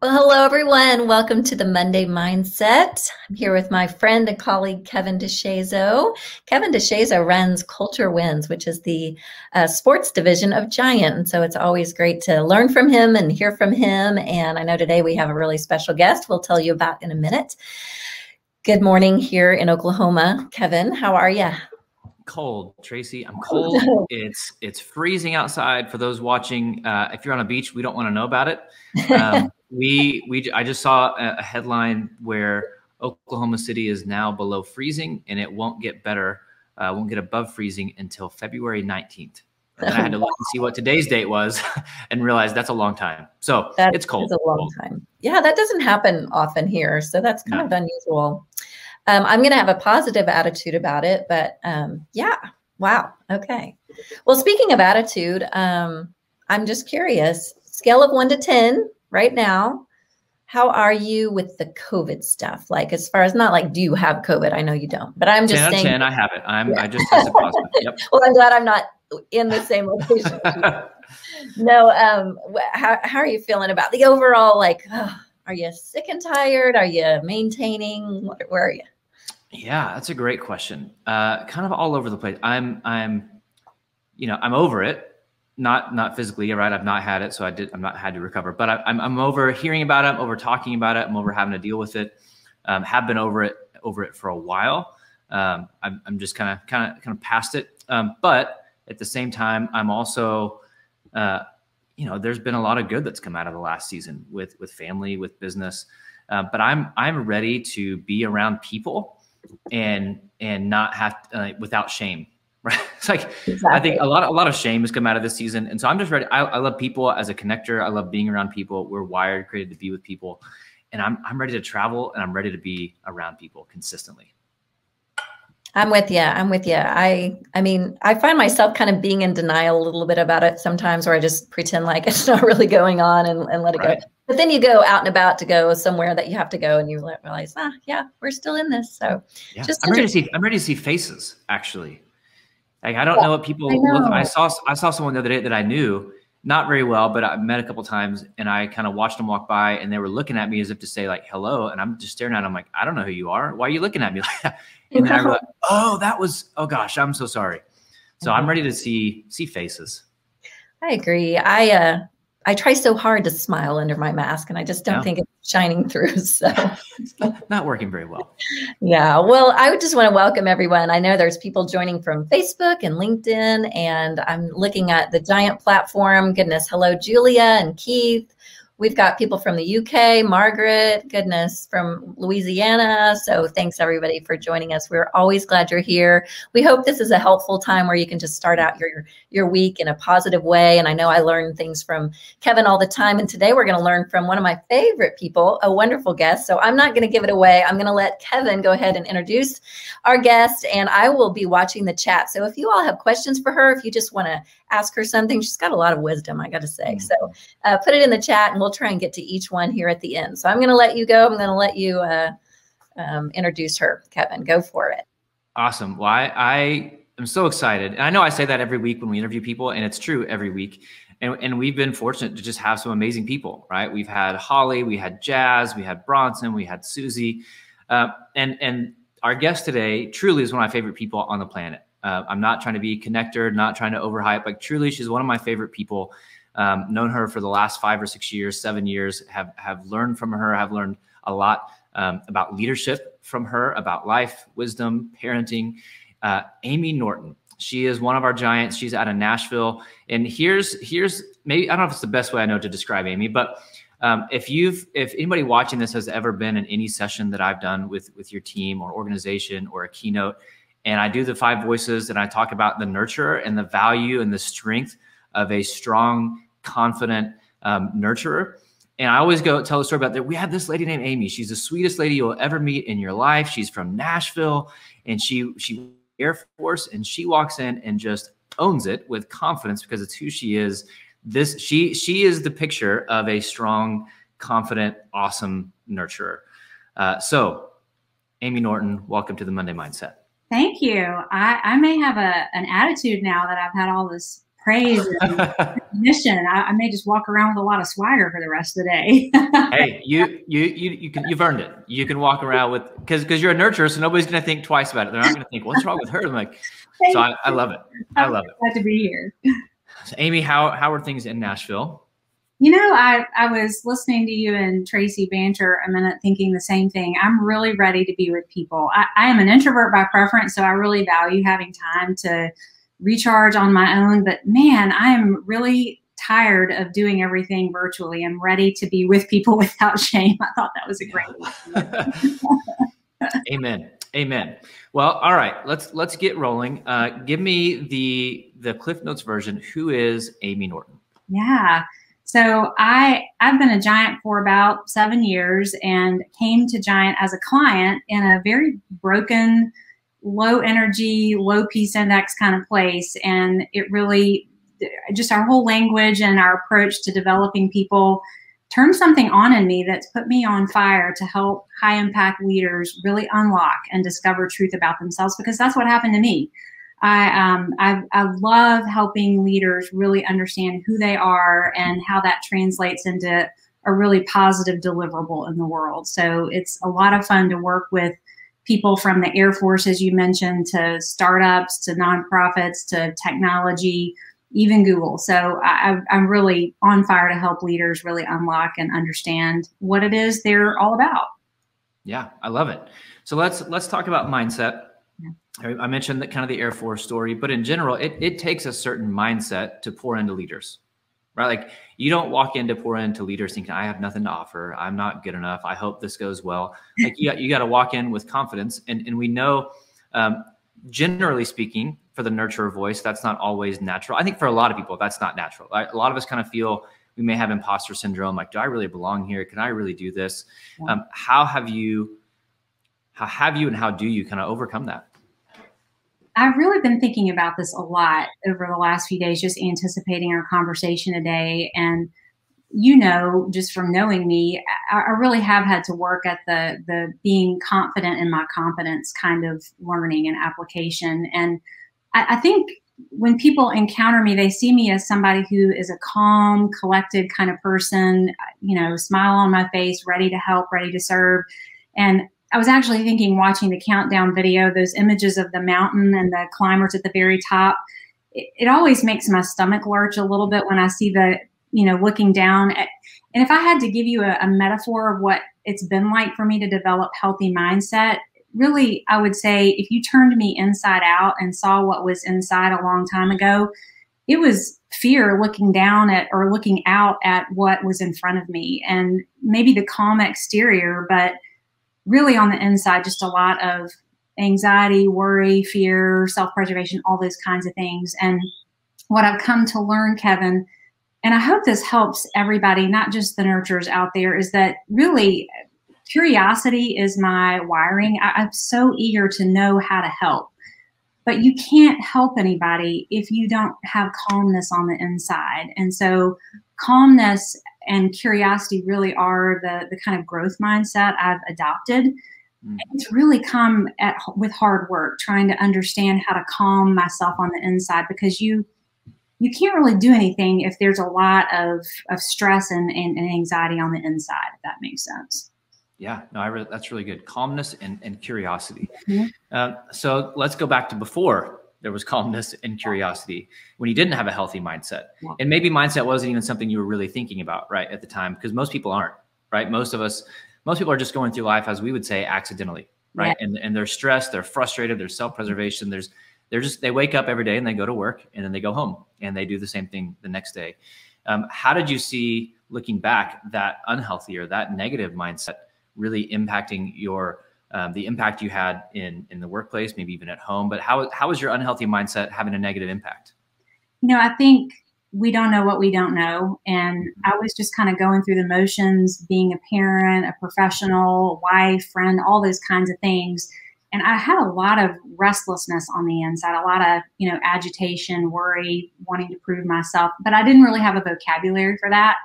Well, hello, everyone. Welcome to the Monday Mindset. I'm here with my friend and colleague, Kevin DeShazo. Kevin DeShazo runs Culture Wins, which is the sports division of Giant. And so it's always great to learn from him and hear from him. And I know today we have a really special guest we'll tell you about in a minute. Good morning here in Oklahoma. Kevin, how are you? Cold, Tracy. I'm cold. It's freezing outside. For those watching, if you're on a beach, we don't want to know about it. I just saw a headline where Oklahoma City is now below freezing, and it won't get better, won't get above freezing until February 19th. And then I had to look and see what today's date was and realize that's a long time. So it's cold. It's a long time. Yeah, that doesn't happen often here. So that's kind of unusual. I'm going to have a positive attitude about it, but yeah, wow. Okay. Well, speaking of attitude, I'm just curious, scale of 1 to 10 right now, how are you with the COVID stuff? Like, as far as not like, do you have COVID? I know you don't, but I'm just 10 saying. 10, I have it. I just tested positive. Yep. Well, I'm glad I'm not in the same location. No, how are you feeling about the overall, like, are you sick and tired? Are you maintaining? Where are you? Yeah, that's a great question. Kind of all over the place. I'm over it. Not physically, right? I've not had it, so I'm not had to recover. But I'm over hearing about it. I'm over talking about it. I'm over having to deal with it. Have been over it for a while. I'm just kind of past it. But at the same time, I'm also, there's been a lot of good that's come out of the last season with family, with business. But I'm ready to be around people and not have without shame, right? It's like, exactly. I think a lot of shame has come out of this season. And so I'm just ready. I love people as a connector. I love being around people. We're wired, created to be with people. And I'm ready to travel, and I'm ready to be around people consistently. I'm with you. I mean, I find myself kind of being in denial a little bit about it sometimes, where I just pretend like it's not really going on and let it go. But then you go out and about to go somewhere that you have to go, and you realize, yeah, we're still in this. So yeah. I'm ready to see faces, actually. Like, I don't know what people look. I saw someone the other day that I knew, not very well, but I met a couple times, and I kind of watched them walk by, and they were looking at me as if to say, like, hello. And I'm just staring at them. I'm like, I don't know who you are. Why are you looking at me like that? And then I realized, oh gosh, I'm so sorry. So I'm ready to see faces. I agree. I try so hard to smile under my mask, and I just don't think it's shining through. So it's not working very well. Yeah. Well, I would just want to welcome everyone. I know there's people joining from Facebook and LinkedIn, and I'm looking at the Giant platform. Goodness. Hello, Julia and Keith. We've got people from the UK, Margaret, goodness, from Louisiana. So thanks everybody for joining us. We're always glad you're here. We hope this is a helpful time where you can just start out your week in a positive way. And I know I learn things from Kevin all the time. And today we're going to learn from one of my favorite people, a wonderful guest. So I'm not going to give it away. I'm going to let Kevin go ahead and introduce our guest, and I will be watching the chat. So if you all have questions for her, if you just want to ask her something, she's got a lot of wisdom, I got to say. So put it in the chat, and we'll try and get to each one here at the end. So I'm going to let you go. I'm going to let you introduce her. Kevin, go for it. Awesome. Well, I am so excited. And I know I say that every week when we interview people, and it's true every week. And we've been fortunate to just have some amazing people, right? We've had Holly, we had Jazz, we had Bronson, we had Susie. And our guest today truly is one of my favorite people on the planet. I'm not trying to be a connector, not trying to overhype. Like, truly, she's one of my favorite people. Known her for the last 5 or 6 years, 7 years, have learned from her, have learned a lot about leadership from her, about life, wisdom, parenting. Amy Norton. She is one of our giants. She's out of Nashville. And here's maybe, I don't know if it's the best way I know to describe Amy, but if anybody watching this has ever been in any session that I've done with your team or organization or a keynote, and I do the 5 voices and I talk about the nurturer and the value and the strength of a strong, confident nurturer. And I always tell the story about that. We have this lady named Amy. She's the sweetest lady you'll ever meet in your life. She's from Nashville, and she Air Force, and she walks in and just owns it with confidence because it's who she is. She is the picture of a strong, confident, awesome nurturer. So Amy Norton, welcome to the Monday Mindset. Thank you. I may have an attitude now that I've had all this praise and recognition. I may just walk around with a lot of swagger for the rest of the day. Hey, you've earned it. You can walk around with, because you're a nurturer, so nobody's going to think twice about it. They're not going to think, what's wrong with her? I'm like, so I love it. I love it. Glad to be here. So Amy, how are things in Nashville? You know, I was listening to you and Tracy banter a minute thinking the same thing. I'm really ready to be with people. I am an introvert by preference, so I really value having time to recharge on my own. But man, I am really tired of doing everything virtually. I'm ready to be with people without shame. I thought that was a great one. Amen. Amen. Well, all right, let's get rolling. Give me the Cliff Notes version. Who is Amy Norton? Yeah. So I've been a Giant for about 7 years and came to Giant as a client in a very broken, low energy, low peace index kind of place. And it really, just our whole language and our approach to developing people turned something on in me that's put me on fire to help high impact leaders really unlock and discover truth about themselves, because that's what happened to me. I love helping leaders really understand who they are and how that translates into a really positive deliverable in the world. So it's a lot of fun to work with people from the Air Force, as you mentioned, to startups, to nonprofits, to technology, even Google. So I'm really on fire to help leaders really unlock and understand what it is they're all about. Yeah, I love it. So let's talk about mindset. I mentioned that kind of the Air Force story, but in general, it takes a certain mindset to pour into leaders, right? Like you don't walk in to pour into leaders thinking, I have nothing to offer. I'm not good enough. I hope this goes well. Like you got to walk in with confidence. And we know, generally speaking, for the nurturer voice, that's not always natural. I think for a lot of people, that's not natural. A lot of us kind of feel we may have imposter syndrome. Like, do I really belong here? Can I really do this? Yeah. How have you and how do you kind of overcome that? I've really been thinking about this a lot over the last few days, just anticipating our conversation today. And, you know, just from knowing me, I really have had to work at the being confident in my competence kind of learning and application. And I think when people encounter me, they see me as somebody who is a calm, collected kind of person, you know, smile on my face, ready to help, ready to serve. And I was actually thinking, watching the countdown video, those images of the mountain and the climbers at the very top, it always makes my stomach lurch a little bit when I see the, you know, looking down. And if I had to give you a metaphor of what it's been like for me to develop healthy mindset, really, I would say if you turned me inside out and saw what was inside a long time ago, it was fear looking down at or looking out at what was in front of me, and maybe the calm exterior, but really on the inside, just a lot of anxiety, worry, fear, self-preservation, all those kinds of things. And what I've come to learn, Kevin, and I hope this helps everybody, not just the nurturers out there, is that really curiosity is my wiring. I'm so eager to know how to help, but you can't help anybody if you don't have calmness on the inside. And so calmness and curiosity really are the kind of growth mindset I've adopted. And it's really come with hard work, trying to understand how to calm myself on the inside, because you can't really do anything if there's a lot of stress and anxiety on the inside, if that makes sense. Yeah, no, that's really good. Calmness and curiosity. Mm-hmm. So let's go back to before there was calmness and curiosity, when you didn't have a healthy mindset. Yeah. And maybe mindset wasn't even something you were really thinking about, right, at the time, because most people aren't, right? Most people are just going through life, as we would say, accidentally, right? Yeah. And they're stressed, they're frustrated, there's self-preservation, they wake up every day and they go to work and then they go home and they do the same thing the next day. How did you see, looking back, that unhealthy or that negative mindset really impacting the impact you had in the workplace, maybe even at home? But how is your unhealthy mindset having a negative impact? You know, I think we don't know what we don't know. And I was just kind of going through the motions, being a parent, a professional, a wife, friend, all those kinds of things. And I had a lot of restlessness on the inside, a lot of, you know, agitation, worry, wanting to prove myself, but I didn't really have a vocabulary for that.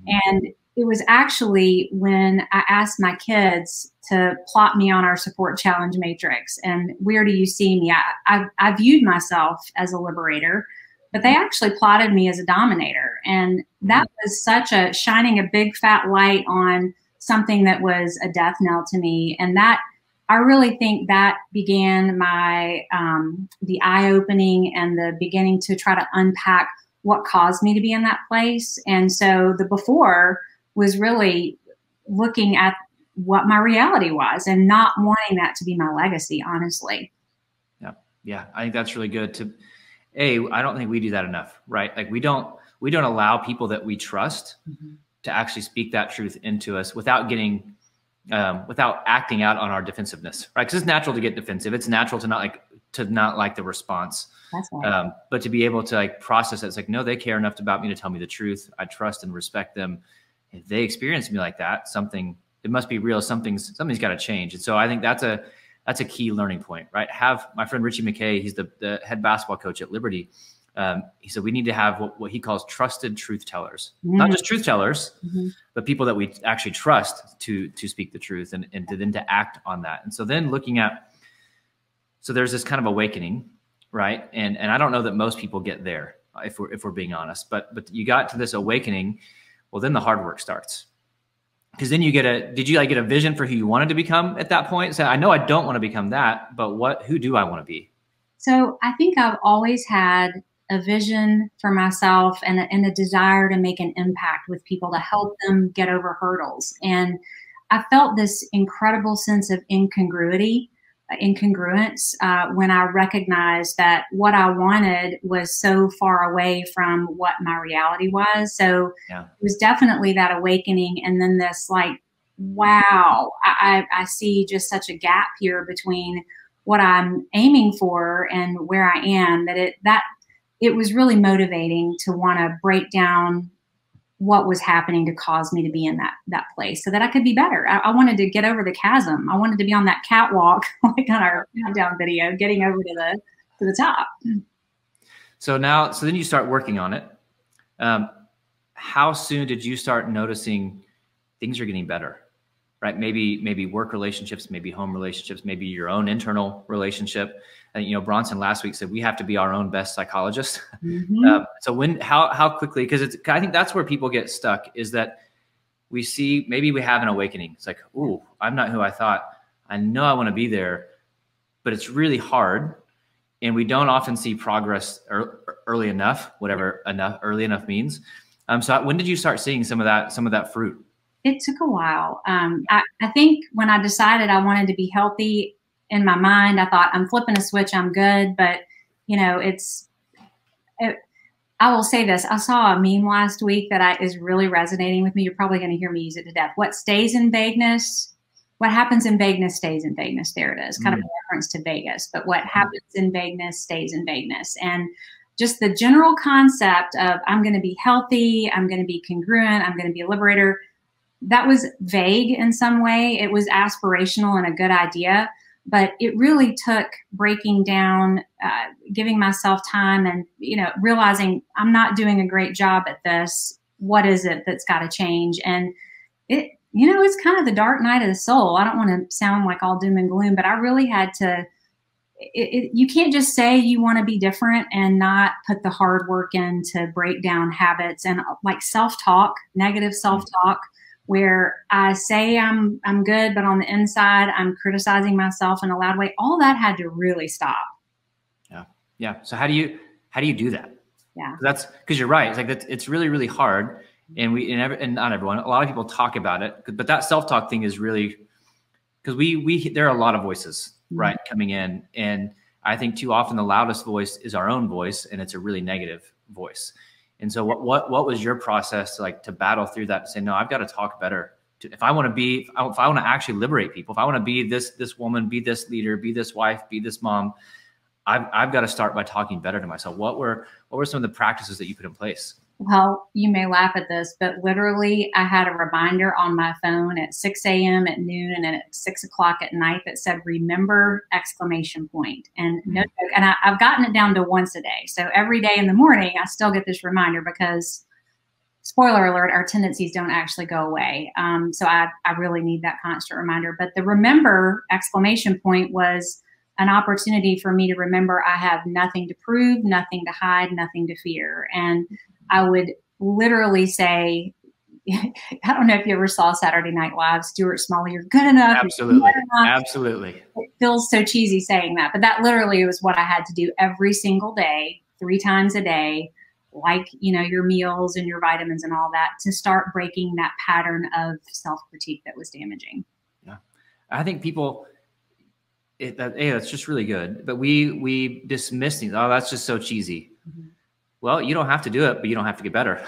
And it was actually when I asked my kids to plot me on our support challenge matrix and where do you see me? I viewed myself as a liberator, but they actually plotted me as a dominator. And that was such a shining a big fat light on something that was a death knell to me. And that, I really think that began my, the eye opening and the beginning to try to unpack what caused me to be in that place. And so the before was really looking at what my reality was and not wanting that to be my legacy, honestly. Yeah. Yeah. I think that's really good I don't think we do that enough, right? Like we don't allow people that we trust to actually speak that truth into us without getting, without acting out on our defensiveness, right? Because it's natural to get defensive. It's natural to not like the response. That's right. But to be able to like process it, it's like, no, they care enough about me to tell me the truth. I trust and respect them. If they experience me like that, it must be real. Something's got to change. And so I think that's a key learning point, right? Have my friend Richie McKay, he's the head basketball coach at Liberty. He said, we need to have what he calls trusted truth tellers, not just truth tellers, but people that we actually trust to speak the truth and to act on that. And so then so there's this kind of awakening, right? And I don't know that most people get there if we're being honest, but you got to this awakening. Well, then the hard work starts. Because then did you get a vision for who you wanted to become at that point? So I know I don't want to become that, but who do I want to be? So I think I've always had a vision for myself and a desire to make an impact with people, to help them get over hurdles. And I felt this incredible sense of incongruence when I recognized that what I wanted was so far away from what my reality was. So it was definitely that awakening. And then this wow, I see just such a gap here between what I'm aiming for and where I am, that it was really motivating to want to break down what was happening to cause me to be in that place so that I could be better. I wanted to get over the chasm. I wanted to be on that catwalk, like on our countdown video, getting over to the top. So then you start working on it. How soon did you start noticing things are getting better, right? Maybe work relationships, maybe home relationships, maybe your own internal relationship. Bronson last week said we have to be our own best psychologist. So how quickly, because I think that's where people get stuck, is that maybe we have an awakening. It's like, ooh, I'm not who I thought. I know I want to be there, but it's really hard. And we don't often see progress early enough, whatever early enough means. So when did you start seeing some of that fruit? It took a while. I think when I decided I wanted to be healthy, in my mind, I thought, I'm flipping a switch, I'm good. But, I will say this. I saw a meme last week that is really resonating with me. You're probably going to hear me use it to death. What happens in Vegas stays in Vegas. There it is, kind of a reference to Vegas. But what happens in Vegas stays in Vegas. And just the general concept of I'm going to be healthy, I'm going to be congruent, I'm going to be a liberator, that was vague in some way. It was aspirational and a good idea. But it really took breaking down, giving myself time and, realizing I'm not doing a great job at this. What is it that's got to change? And it's kind of the dark night of the soul. I don't want to sound like all doom and gloom, but I really had to, you can't just say you want to be different and not put the hard work in to break down habits and self-talk, negative self-talk, where I say I'm good, but on the inside, I'm criticizing myself in a loud way. All that had to really stop. Yeah. So how do you do that? Yeah. That's because you're right. It's really, really hard. And not everyone, a lot of people talk about it, but that self-talk thing is really, because there are a lot of voices, right, coming in. And I think too often the loudest voice is our own voice, and it's a really negative voice. And so what was your process to battle through that and say, no, I've got to talk better. If I want to actually liberate people, if I want to be this woman, be this leader, be this wife, be this mom, I've got to start by talking better to myself. What were some of the practices that you put in place? Well, you may laugh at this, but literally I had a reminder on my phone at 6 a.m., at noon, and then at 6 o'clock at night that said, remember, ! And no joke. And I've gotten it down to once a day. So every day in the morning, I still get this reminder because, spoiler alert, our tendencies don't actually go away. So I really need that constant reminder. But the remember! Was an opportunity for me to remember I have nothing to prove, nothing to hide, nothing to fear. And I would literally say, I don't know if you ever saw Saturday Night Live, Stuart Smalley, you're good enough. Absolutely. You're good enough. Absolutely. It feels so cheesy saying that, but that literally was what I had to do every single day, 3 times a day, like, your meals and your vitamins and all that, to start breaking that pattern of self-critique that was damaging. Yeah. I think people, that's just really good. But we dismiss things. Oh, that's just so cheesy. Mm-hmm. Well, you don't have to do it, but you don't have to get better.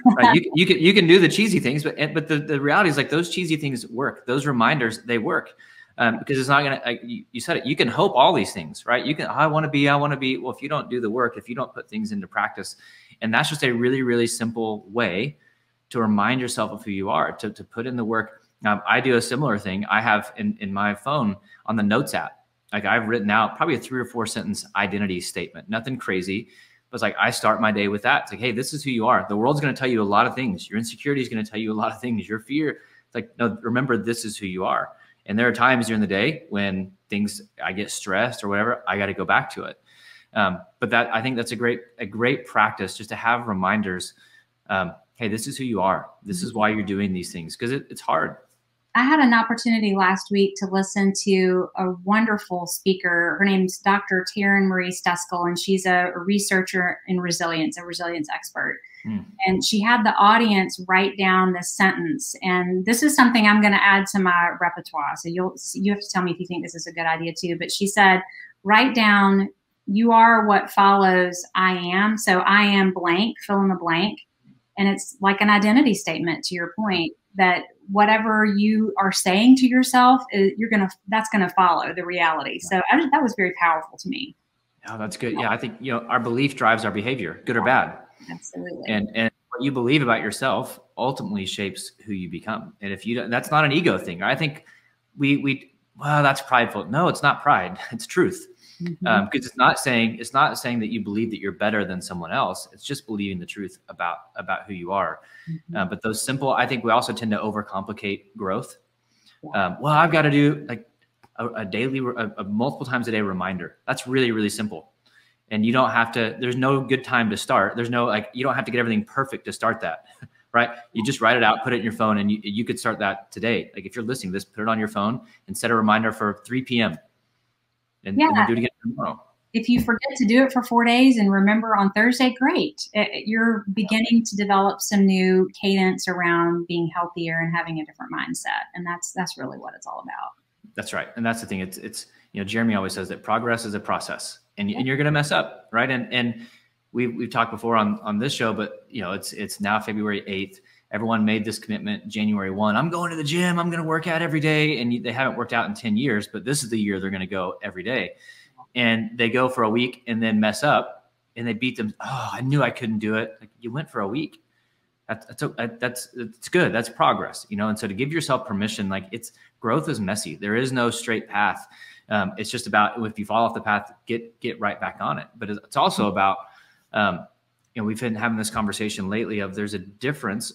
Right? You can do the cheesy things, but the reality is, like, those cheesy things work. Those reminders, they work, because it's not gonna. You said it. You can hope all these things, right? You can. I want to be. Well, if you don't do the work, if you don't put things into practice, and that's just a really, really simple way to remind yourself of who you are. To put in the work. I do a similar thing. I have in my phone on the Notes app. Like, I've written out probably a 3 or 4 sentence identity statement. Nothing crazy. But it's like, I start my day with that. It's like, hey, this is who you are. The world's going to tell you a lot of things. Your insecurity is going to tell you a lot of things. Your fear. It's like, no, remember, this is who you are. And there are times during the day when I get stressed or whatever, I got to go back to it. But I think that's a great practice, just to have reminders. Hey, this is who you are. This is why you're doing these things, because it's hard. I had an opportunity last week to listen to a wonderful speaker. Her name's Dr. Taryn Marie Steskel, and she's a researcher in resilience, a resilience expert. And she had the audience write down this sentence. And this is something I'm going to add to my repertoire. So you have to tell me if you think this is a good idea too. But she said, write down, you are what follows I am. So I am blank, fill in the blank. And it's like an identity statement, to your point, that whatever you are saying to yourself, that's going to follow the reality. So that was very powerful to me. Oh, that's good. Yeah, I think, our belief drives our behavior, good or bad. Absolutely. And what you believe about yourself ultimately shapes who you become. And if you, that's not an ego thing. I think well, that's prideful. No, it's not pride. It's truth. Because it's not saying that you believe that you're better than someone else. It's just believing the truth about who you are. But those simple, I think we also tend to overcomplicate growth. Well, I've got to do like a daily, a multiple times a day reminder. That's really, really simple. And you don't have to, there's no good time to start. There's no, you don't have to get everything perfect to start that, right? You just write it out, put it in your phone, and you could start that today. Like, if you're listening to this, put it on your phone and set a reminder for 3 p.m. And then do it again tomorrow. If you forget to do it for 4 days and remember on Thursday, great. You're beginning to develop some new cadence around being healthier and having a different mindset. And that's really what it's all about. That's right. And that's the thing. It's Jeremy always says that progress is a process, and you're going to mess up. Right. And we've talked before on this show, but it's now February 8th. Everyone made this commitment January 1. I'm going to the gym. I'm going to work out every day. And they haven't worked out in 10 years, but this is the year they're going to go every day. And they go for a week and then mess up, and they beat them. Oh, I knew I couldn't do it. Like, you went for a week. That's good. That's progress, And so to give yourself permission, growth is messy. There is no straight path. It's just about, if you fall off the path, get right back on it. But it's also about, we've been having this conversation lately of, there's a difference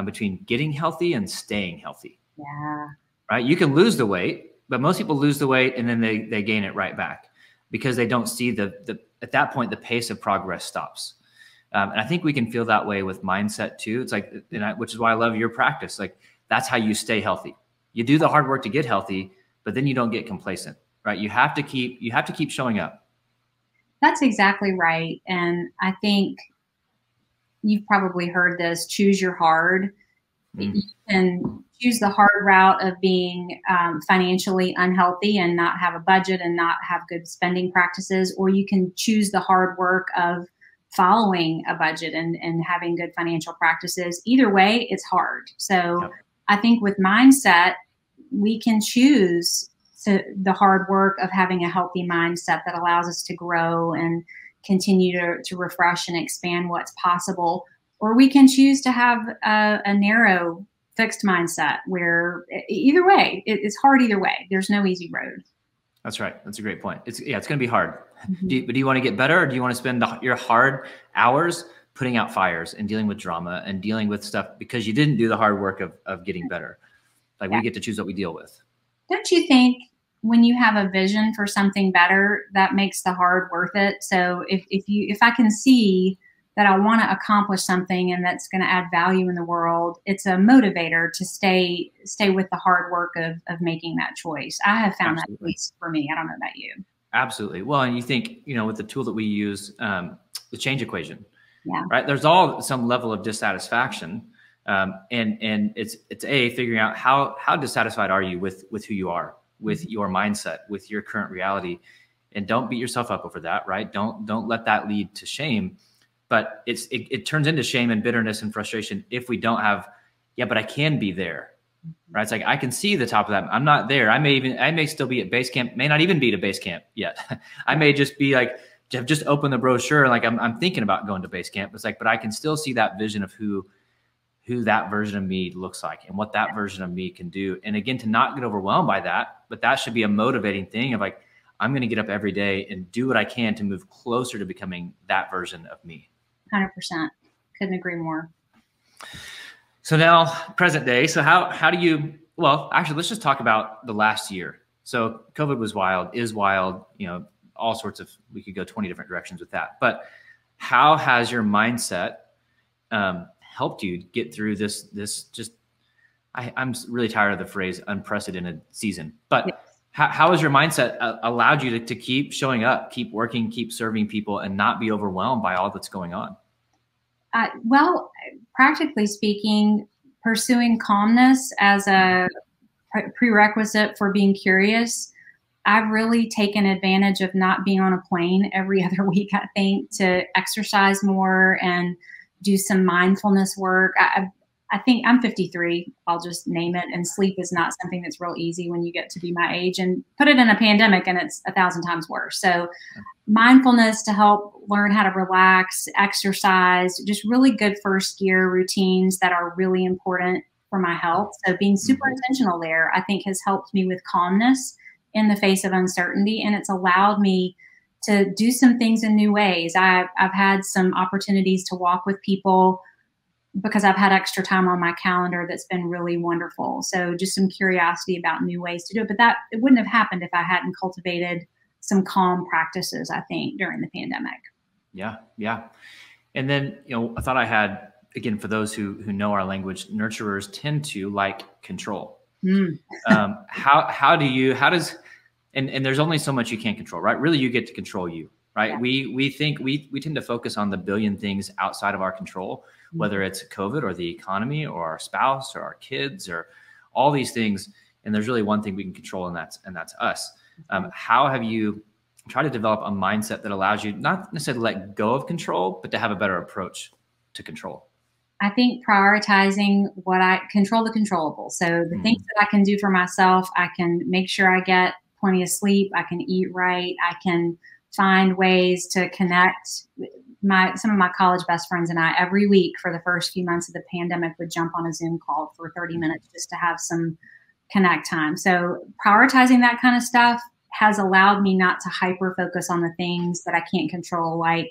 between getting healthy and staying healthy. Yeah. Right. You can lose the weight, but most people lose the weight and then they gain it right back, because they don't see at that point, the pace of progress stops. And I think we can feel that way with mindset too. It's like, which is why I love your practice. Like, that's how you stay healthy. You do the hard work to get healthy, but then you don't get complacent, right? You have to keep showing up. That's exactly right. And I think you've probably heard this, choose your hard. You can choose the hard route of being financially unhealthy and not have a budget and not have good spending practices, or you can choose the hard work of following a budget and having good financial practices. Either way, it's hard. So I think with mindset, we can choose the hard work of having a healthy mindset that allows us to grow and continue to refresh and expand what's possible. Or we can choose to have a narrow, fixed mindset, where either way, it's hard either way. There's no easy road. That's right. That's a great point. It's going to be hard. Do you want to get better, or do you want to spend your hard hours putting out fires and dealing with drama and dealing with stuff because you didn't do the hard work of getting better? We get to choose what we deal with. Don't you think when you have a vision for something better, that makes the hard worth it. So if I can see that I want to accomplish something and that's going to add value in the world, it's a motivator to stay with the hard work of making that choice. I have found that at least for me. I don't know about you. Absolutely. Well, and you think, with the tool that we use, the change equation, yeah, right? There's all some level of dissatisfaction. And it's figuring out how dissatisfied are you with who you are, with your mindset, with your current reality, and don't beat yourself up over that, right? Don't let that lead to shame. But it turns into shame and bitterness and frustration if we don't have, but I can be there, right? It's like, I can see the top of that. I'm not there. I may still be at base camp, may not even be to base camp yet. I may just be like, just open the brochure. Like I'm thinking about going to base camp. It's like, but I can still see that vision of who that version of me looks like and what that version of me can do. And again, to not get overwhelmed by that, but that should be a motivating thing of like, I'm going to get up every day and do what I can to move closer to becoming that version of me. 100%. Couldn't agree more. So now present day. So how do you, well, actually, let's just talk about the last year. So COVID was wild, is wild, all sorts of, we could go 20 different directions with that. But how has your mindset helped you get through this just, I'm really tired of the phrase unprecedented season, but yes. How has your mindset allowed you to keep showing up, keep working, keep serving people, and not be overwhelmed by all that's going on? Well, practically speaking, pursuing calmness as a prerequisite for being curious. I've really taken advantage of not being on a plane every other week, I think, to exercise more and do some mindfulness work. I think I'm 53, I'll just name it. And sleep is not something that's real easy when you get to be my age, and put it in a pandemic and it's 1,000 times worse. So mindfulness to help learn how to relax, exercise, just really good first gear routines that are really important for my health. So being super intentional there, I think, has helped me with calmness in the face of uncertainty. And it's allowed me to do some things in new ways. I've had some opportunities to walk with people because I've had extra time on my calendar that's been really wonderful. So just some curiosity about new ways to do it. But it wouldn't have happened if I hadn't cultivated some calm practices, I think, during the pandemic. Yeah. And then, I thought I had, again, for those who know our language, nurturers tend to like control. How does, and there's only so much you can't control, right? Really, you get to control you, right? Yeah. We think we tend to focus on the billion things outside of our control, whether it's COVID or the economy or our spouse or our kids or all these things. And there's really one thing we can control, and that's us. How have you tried to develop a mindset that allows you not necessarily to let go of control, but to have a better approach to control? I think prioritizing control the controllable. So the things that I can do for myself, I can make sure I get plenty of sleep. I can eat right. I can find ways to connect. Some of my college best friends and I, every week for the first few months of the pandemic, would jump on a Zoom call for 30 minutes just to have some connect time. So prioritizing that kind of stuff has allowed me not to hyper focus on the things that I can't control, like,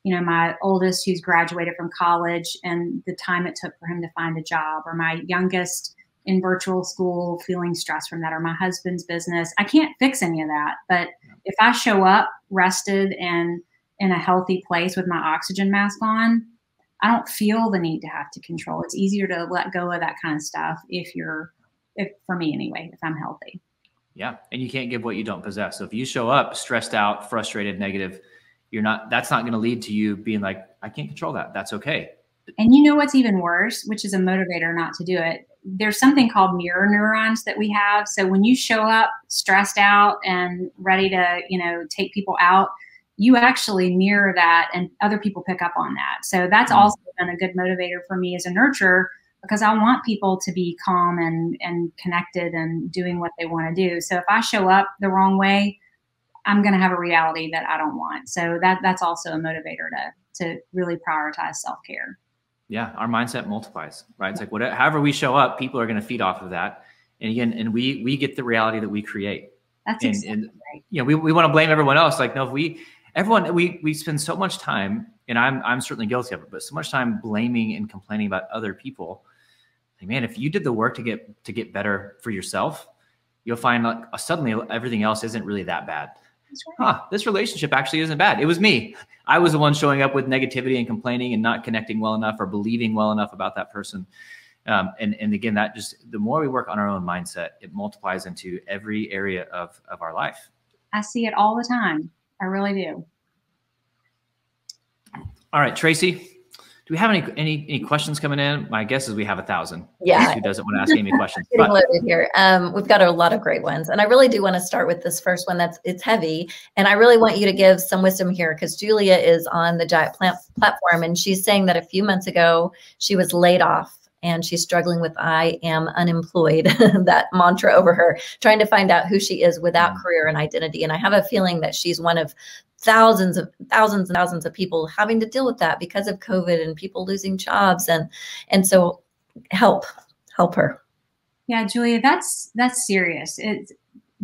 my oldest who's graduated from college and the time it took for him to find a job, or my youngest in virtual school feeling stressed from that, or my husband's business. I can't fix any of that. But if I show up rested and in a healthy place with my oxygen mask on, I don't feel the need to have to control. It's easier to let go of that kind of stuff if for me anyway, if I'm healthy. Yeah. And you can't give what you don't possess. So if you show up stressed out, frustrated, negative, that's not going to lead to you being like, I can't control that. That's okay. And you know what's even worse, which is a motivator not to do it. There's something called mirror neurons that we have. So when you show up stressed out and ready to, take people out, you actually mirror that and other people pick up on that. So that's also been a good motivator for me as a nurturer, because I want people to be calm and connected and doing what they want to do. So if I show up the wrong way, I'm going to have a reality that I don't want. So that's also a motivator to really prioritize self-care. Yeah. Our mindset multiplies, right? It's like however we show up, people are going to feed off of that. And again, we get the reality that we create. That's exactly right. We want to blame everyone else. Like, no, we spend so much time, and I'm certainly guilty of it, but so much time blaming and complaining about other people. Like, man, if you did the work to get better for yourself, you'll find like suddenly everything else isn't really that bad. That's right. This relationship actually isn't bad. It was me. I was the one showing up with negativity and complaining and not connecting well enough or believing well enough about that person. And again, that just, the more we work on our own mindset, it multiplies into every area of our life. I see it all the time. I really do. All right, Tracy, do we have any questions coming in? My guess is we have 1,000. Yeah. Who doesn't want to ask Amy questions? Getting loaded here. We've got a lot of great ones. And I really do want to start with this first one. It's heavy. And I really want you to give some wisdom here, because Julia is on the Giant platform. And she's saying that a few months ago, she was laid off and she's struggling with "I am unemployed," that mantra over her, trying to find out who she is without career and identity. And I have a feeling that she's one of thousands of people having to deal with that because of COVID and people losing jobs. And so help her. Yeah, Julia, that's serious. It's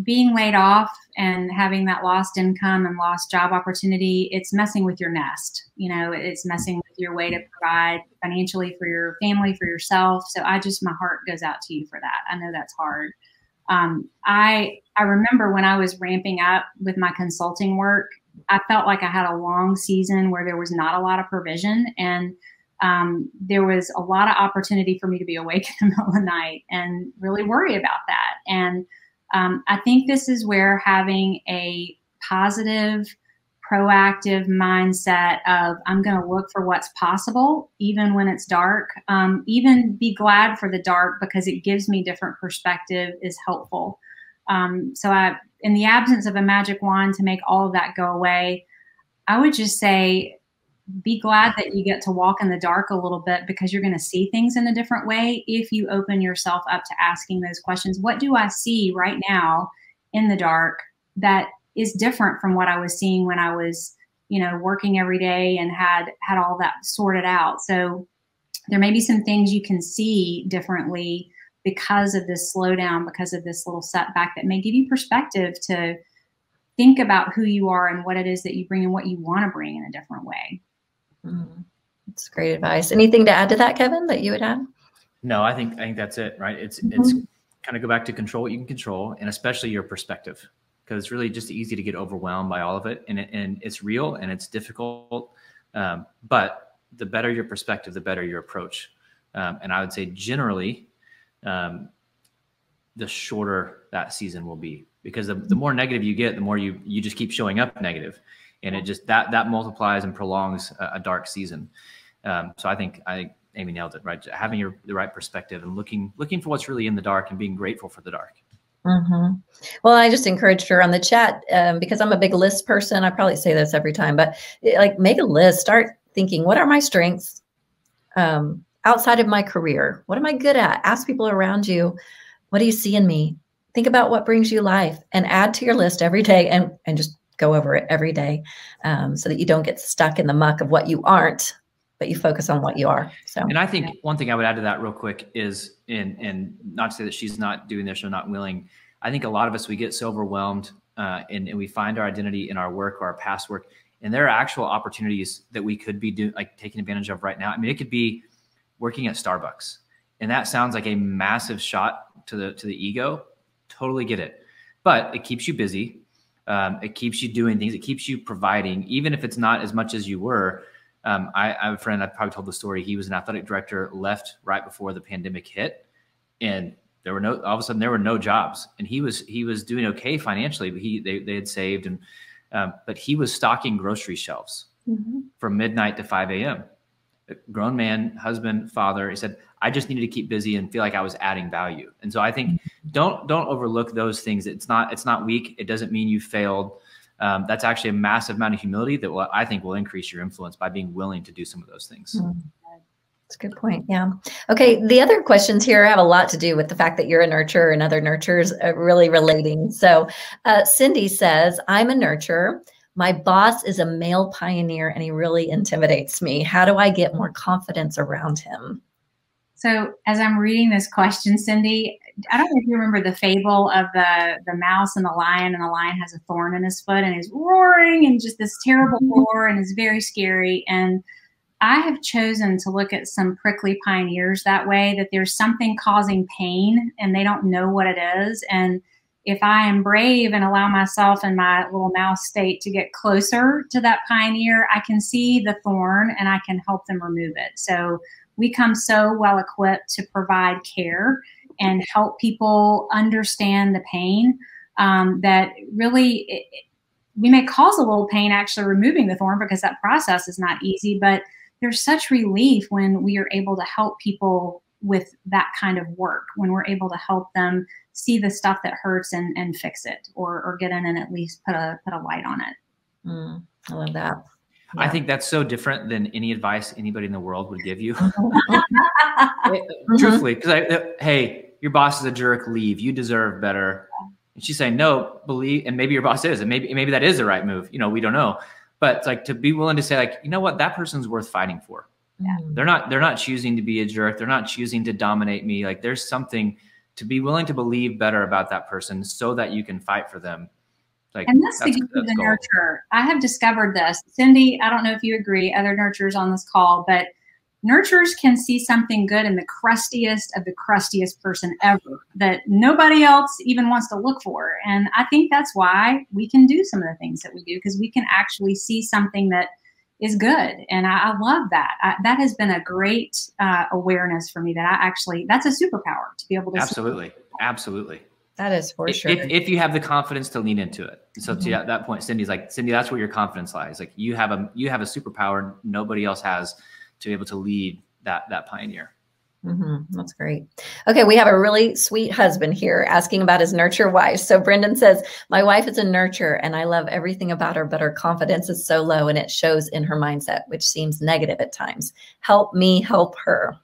being laid off and having that lost income and lost job opportunity. It's messing with your nest. You know, it's messing with your way to provide financially for your family, for yourself. So my heart goes out to you for that. I know that's hard. I remember when I was ramping up with my consulting work, I felt like I had a long season where there was not a lot of provision, and there was a lot of opportunity for me to be awake in the middle of the night and really worry about that. And I think this is where having a positive, proactive mindset of I'm going to look for what's possible, even when it's dark, even be glad for the dark because it gives me different perspective, is helpful. So in the absence of a magic wand to make all of that go away, I would just say, be glad that you get to walk in the dark a little bit, because you're going to see things in a different way if you open yourself up to asking those questions. What do I see right now in the dark that is different from what I was seeing when I was, working every day and had all that sorted out? So there may be some things you can see differently because of this slowdown, because of this little setback, that may give you perspective to think about who you are and what it is that you bring and what you want to bring in a different way. That's great advice. Anything to add to that, Kevin, that you would add? No, I think that's it, right? It's kind of go back to control what you can control, and especially your perspective, because it's really just easy to get overwhelmed by all of it, and it's real and it's difficult. But the better your perspective, the better your approach. And I would say generally, the shorter that season will be, because the more negative you get, the more you just keep showing up negative. And it just that multiplies and prolongs a dark season. So I think Amy nailed it, right? Having the right perspective and looking for what's really in the dark and being grateful for the dark. Well, I just encouraged her on the chat because I'm a big list person. I probably say this every time, but make a list. Start thinking, what are my strengths outside of my career? What am I good at? Ask people around you, what do you see in me? Think about what brings you life, and add to your list every day, and just go over it every day, so that you don't get stuck in the muck of what you aren't, but you focus on what you are. So, and I think one thing I would add to that real quick is, and not to say that she's not doing this or not willing, I think a lot of us, we get so overwhelmed and we find our identity in our work or our past work, and there are actual opportunities that we could be taking advantage of right now. I mean, it could be working at Starbucks, and that sounds like a massive shot to the ego. Totally get it, but it keeps you busy. It keeps you doing things. It keeps you providing, even if it's not as much as you were. I have a friend, I've probably told the story. He was an athletic director, left right before the pandemic hit, and all of a sudden there were no jobs, and he was doing okay financially, but they had saved, and but he was stocking grocery shelves from midnight to 5 a.m. A grown man, husband, father. He said, I just needed to keep busy and feel like I was adding value. And so I think don't overlook those things. It's not weak. It doesn't mean you failed. That's actually a massive amount of humility that I think will increase your influence by being willing to do some of those things. That's a good point. Yeah. Okay. The other questions here have a lot to do with the fact that you're a nurturer and other nurturers really relating. So Cindy says, I'm a nurturer. My boss is a male pioneer and he really intimidates me. How do I get more confidence around him? So as I'm reading this question, Cindy, I don't know if you remember the fable of the mouse and the lion has a thorn in his foot and is roaring and just this terrible roar and is very scary. And I have chosen to look at some prickly pioneers that way, that there's something causing pain and they don't know what it is. And if I am brave and allow myself in my little mouse state to get closer to that pioneer, I can see the thorn and I can help them remove it. So we come so well equipped to provide care and help people understand the pain that really we may cause a little pain actually removing the thorn, because that process is not easy, but there's such relief when we are able to help people with that kind of work, when we're able to help them see the stuff that hurts and fix it, or get in and at least put a light on it. I love that. Yeah. I think that's so different than any advice anybody in the world would give you. Truthfully, because hey, your boss is a jerk, leave. You deserve better. And she's saying, no, believe, and maybe your boss is, and maybe that is the right move. You know, we don't know. But it's like to be willing to say, like, you know what, that person's worth fighting for. Yeah. They're not choosing to be a jerk. They're not choosing to dominate me. Like, there's something to be willing to believe better about that person so that you can fight for them. Like, and that's the gift of the nurturer. I have discovered this. Cindy, I don't know if you agree, other nurturers on this call, but nurturers can see something good in the crustiest of the crustiest person ever that nobody else even wants to look for. And I think that's why we can do some of the things that we do, because we can actually see something that is good. And I love that. That has been a great awareness for me, that that's a superpower to be able to Absolutely. Absolutely. That is for sure. If you have the confidence to lean into it. So to that point, Cindy's like, Cindy, that's where your confidence lies. Like, you have a superpower nobody else has to be able to lead that pioneer. That's great. Okay, we have a really sweet husband here asking about his nurture wife. So Brendan says, my wife is a nurturer and I love everything about her, but her confidence is so low and it shows in her mindset, which seems negative at times. Help me help her.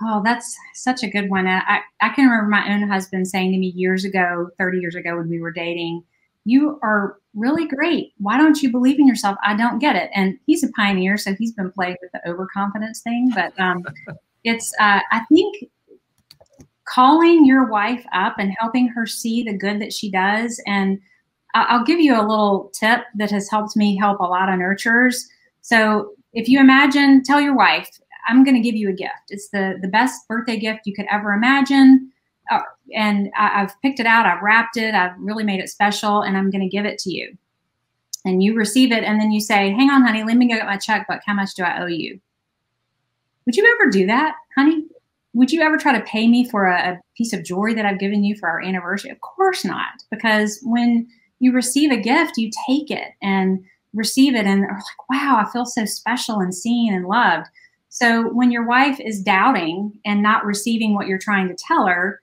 Oh, that's such a good one. I can remember my own husband saying to me years ago, 30 years ago when we were dating, you are really great. Why don't you believe in yourself? I don't get it. And he's a pioneer, so he's been playing with the overconfidence thing. But it's, I think, calling your wife up and helping her see the good that she does. And I'll give you a little tip that has helped me help a lot of nurturers. So if you imagine, tell your wife, I'm going to give you a gift. It's the best birthday gift you could ever imagine. And I've picked it out. I've wrapped it. I've really made it special, and I'm going to give it to you. And you receive it, and then you say, hang on, honey, let me go get my checkbook. How much do I owe you? Would you ever do that, honey? Would you ever try to pay me for a piece of jewelry that I've given you for our anniversary? Of course not. Because when you receive a gift, you take it and receive it, and are like, wow, I feel so special and seen and loved. So when your wife is doubting and not receiving what you're trying to tell her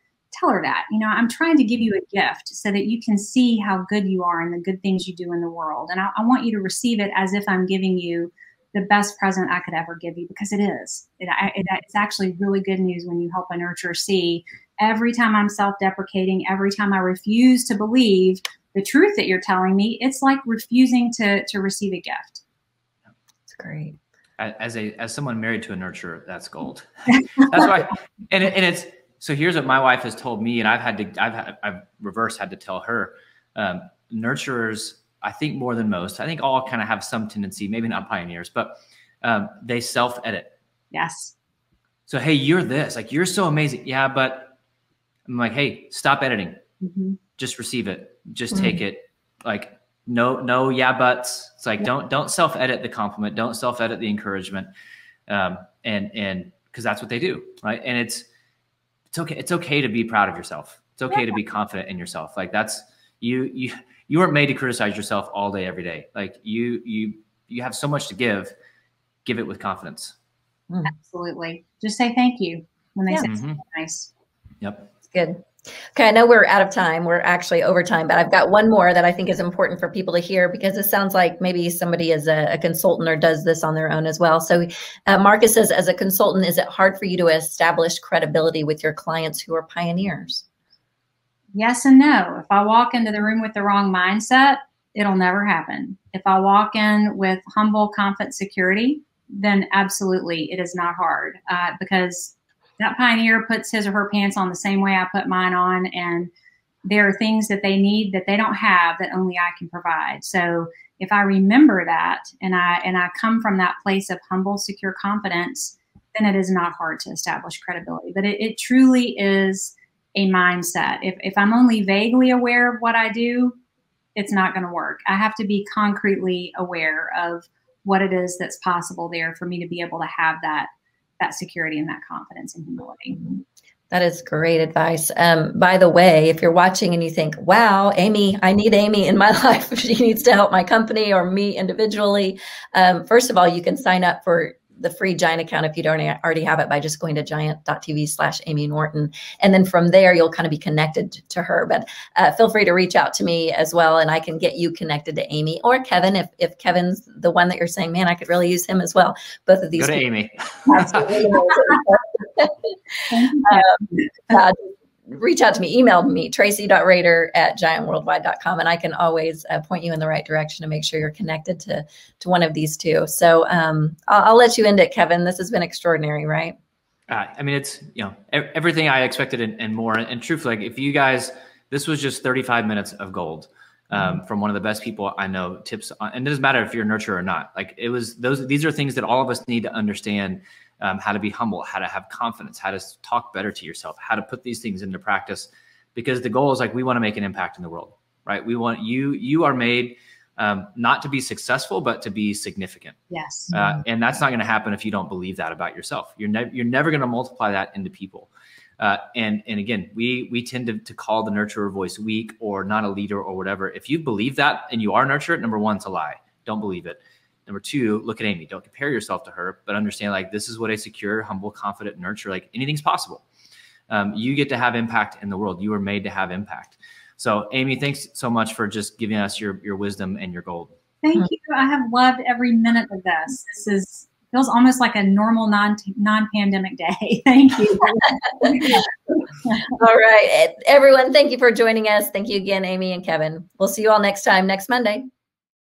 that, you know, I'm trying to give you a gift so that you can see how good you are and the good things you do in the world. And I want you to receive it as if I'm giving you the best present I could ever give you, because it is. It's actually really good news when you help a nurturer see every time I'm self-deprecating, every time I refuse to believe the truth that you're telling me, it's like refusing to receive a gift. That's great. As someone married to a nurturer, that's gold. That's why, and it's, so here's what my wife has told me, and I've reverse had to tell her, nurturers, I think more than most, I think all kind of have some tendency, maybe not pioneers, but they self-edit. Yes. So, hey, you're this, like, you're so amazing. Yeah, but I'm like, hey, stop editing. Just receive it. Just take it. Like, no, yeah, buts. It's like, don't self-edit the compliment. Don't self-edit the encouragement. And because that's what they do, right? And it's okay. It's okay to be proud of yourself. It's okay to be confident in yourself. Like, that's you weren't made to criticize yourself all day, every day. Like, you have so much to give it with confidence. Absolutely. Just say thank you when they say something nice. Yep. Good. Okay, I know we're out of time. We're actually over time, but I've got one more that I think is important for people to hear, because it sounds like maybe somebody is a consultant or does this on their own as well. So Marcus says, as a consultant, is it hard for you to establish credibility with your clients who are pioneers? Yes and no. If I walk into the room with the wrong mindset, it'll never happen. If I walk in with humble, confident security, then absolutely it is not hard, because that pioneer puts his or her pants on the same way I put mine on, and there are things that they need that they don't have that only I can provide. So if I remember that and I come from that place of humble, secure confidence, then it is not hard to establish credibility. But it truly is a mindset. If I'm only vaguely aware of what I do, it's not going to work. I have to be concretely aware of what it is that's possible there for me to be able to have that security and that confidence and humility. That is great advice. By the way, if you're watching and you think, wow, Amy, I need Amy in my life. She needs to help my company or me individually. First of all, you can sign up for the free Giant account if you don't already have it by just going to giant.tv/Amy Norton. And then from there, you'll kind of be connected to her. But feel free to reach out to me as well, and I can get you connected to Amy or Kevin if Kevin's the one that you're saying, man, I could really use him as well. Both of these. Go to Amy. Reach out to me, email me, tracy.rader@giantworldwide.com, and I can always point you in the right direction to make sure you're connected to one of these two. So I'll let you end it, Kevin. This has been extraordinary, right? I mean, it's, everything I expected and more. And truthfully, like, if you guys, this was just 35 minutes of gold from one of the best people I know, tips on, and it doesn't matter if you're a nurturer or not. Like, these are things that all of us need to understand. How to be humble, how to have confidence, how to talk better to yourself, how to put these things into practice, because the goal is, like, we want to make an impact in the world, right? We want you are made not to be successful, but to be significant. Yes. And that's not going to happen if you don't believe that about yourself. You're never going to multiply that into people. And again, we tend to call the nurturer voice weak or not a leader or whatever. If you believe that and you are nurtured, number one, it's a lie. Don't believe it. Number two, look at Amy. Don't compare yourself to her, but understand, like, this is what a secure, humble, confident nurturer, like, anything's possible. You get to have impact in the world. You are made to have impact. So Amy, thanks so much for just giving us your wisdom and your gold. Thank you. I have loved every minute of this. This feels almost like a normal non-pandemic day. Thank you. All right, everyone. Thank you for joining us. Thank you again, Amy and Kevin. We'll see you all next time, next Monday.